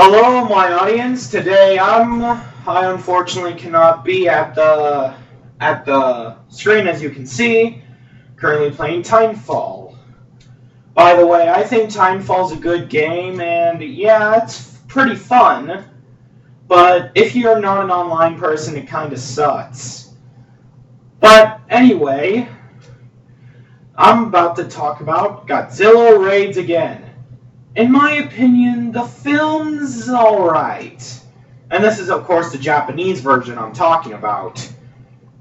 Hello, my audience. Today, I unfortunately cannot be at the screen, as you can see. Currently playing Timefall. By the way, I think Timefall's a good game, and yeah, it's pretty fun. But if you're not an online person, it kind of sucks. But anyway, I'm about to talk about Godzilla Raids Again. In my opinion, the film's alright. And this is, of course, the Japanese version I'm talking about.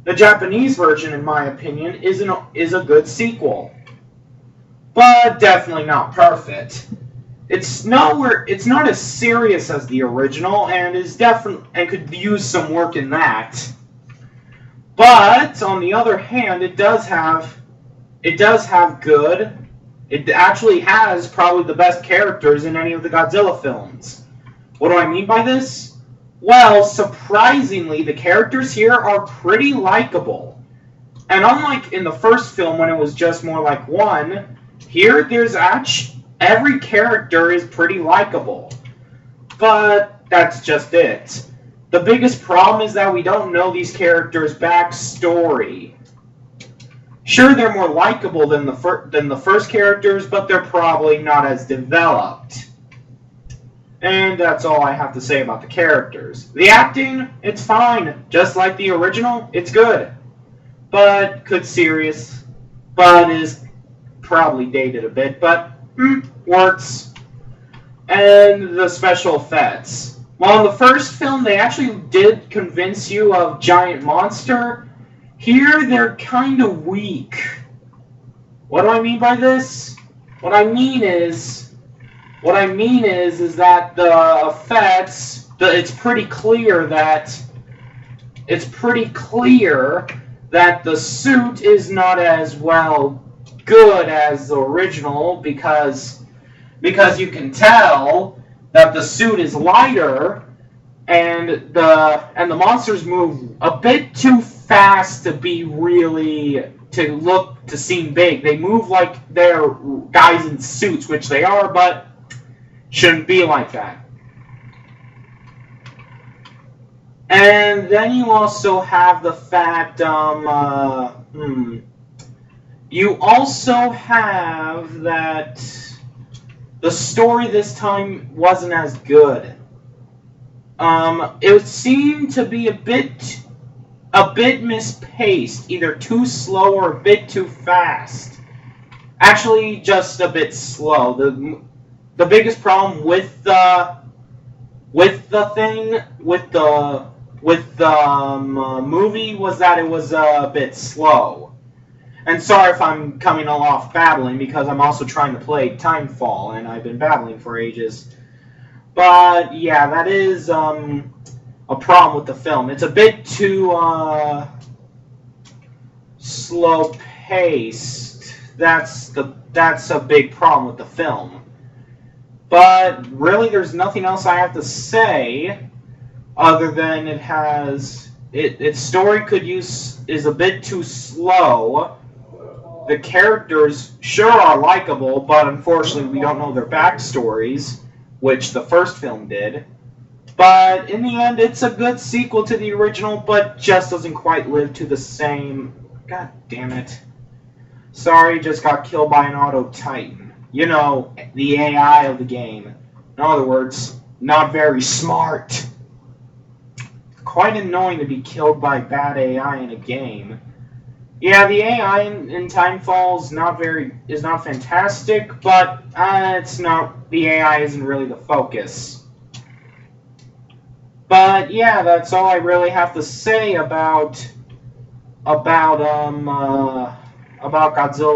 The Japanese version, in my opinion, is a good sequel. But definitely not perfect. It's not as serious as the original, and could use some work in that. But on the other hand, it does have good. It actually has probably the best characters in any of the Godzilla films. What do I mean by this? Well, surprisingly, the characters here are pretty likable. And unlike in the first film when it was just more like one, here every character is pretty likable. But that's just it. The biggest problem is that we don't know these characters' backstory. Sure, they're more likable than the first characters, but they're probably not as developed. And that's all I have to say about the characters. The acting, it's fine. Just like the original, it's good. But is probably dated a bit, but works. And the special effects. While in the first film they actually did convince you of giant monster, here, they're kind of weak. What do I mean by this? What I mean is that the effects, it's pretty clear that the suit is not as well good as the original because you can tell that the suit is lighter and the monsters move a bit too fast to seem big. They move like they're guys in suits, which they are, but shouldn't be like that. And then you also have the fact, you also have that the story this time wasn't as good. It seemed to be a bit mispaced, either too slow or a bit too fast. Actually, just a bit slow. The biggest problem with the movie was that it was a bit slow. And sorry if I'm coming off babbling, because I'm also trying to play Timefall, and I've been babbling for ages. But yeah, that is a problem with the film. It's a bit too slow paced. That's a big problem with the film. But really, there's nothing else I have to say other than its story is a bit too slow. The characters sure are likable, but unfortunately we don't know their backstories, which the first film did. But in the end, it's a good sequel to the original, but just doesn't quite live to the same. God damn it. Sorry, just got killed by an auto titan. You know, the AI of the game. In other words, not very smart. Quite annoying to be killed by bad AI in a game. Yeah, the AI in Timefall is not fantastic, but the AI isn't really the focus. But yeah, that's all I really have to say about Godzilla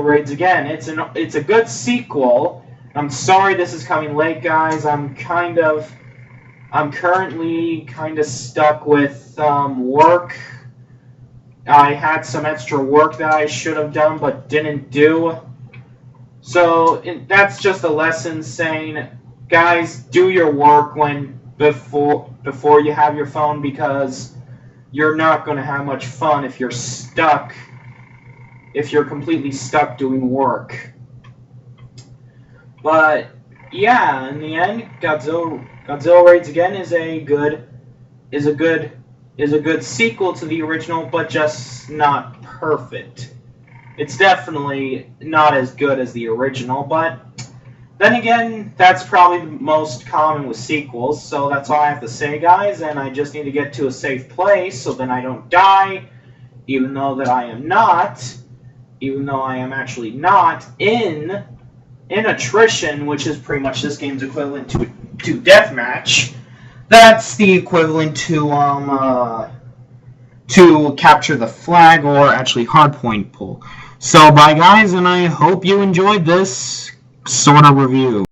Raids Again. It's a good sequel. I'm sorry this is coming late, guys. I'm currently kind of stuck with work. I had some extra work that I should have done but didn't do. So that's just a lesson saying, guys, do your work before you have your phone, because you're not going to have much fun if you're completely stuck doing work. But yeah, in the end, Godzilla Godzilla Raids Again is a good sequel to the original, but just not perfect. It's definitely not as good as the original, but then again, that's probably the most common with sequels, so that's all I have to say, guys, and I just need to get to a safe place so then I don't die, even though I am actually not in attrition, which is pretty much this game's equivalent to deathmatch. That's the equivalent to capture the flag, or actually hardpoint pull. So bye guys, and I hope you enjoyed this sort of review.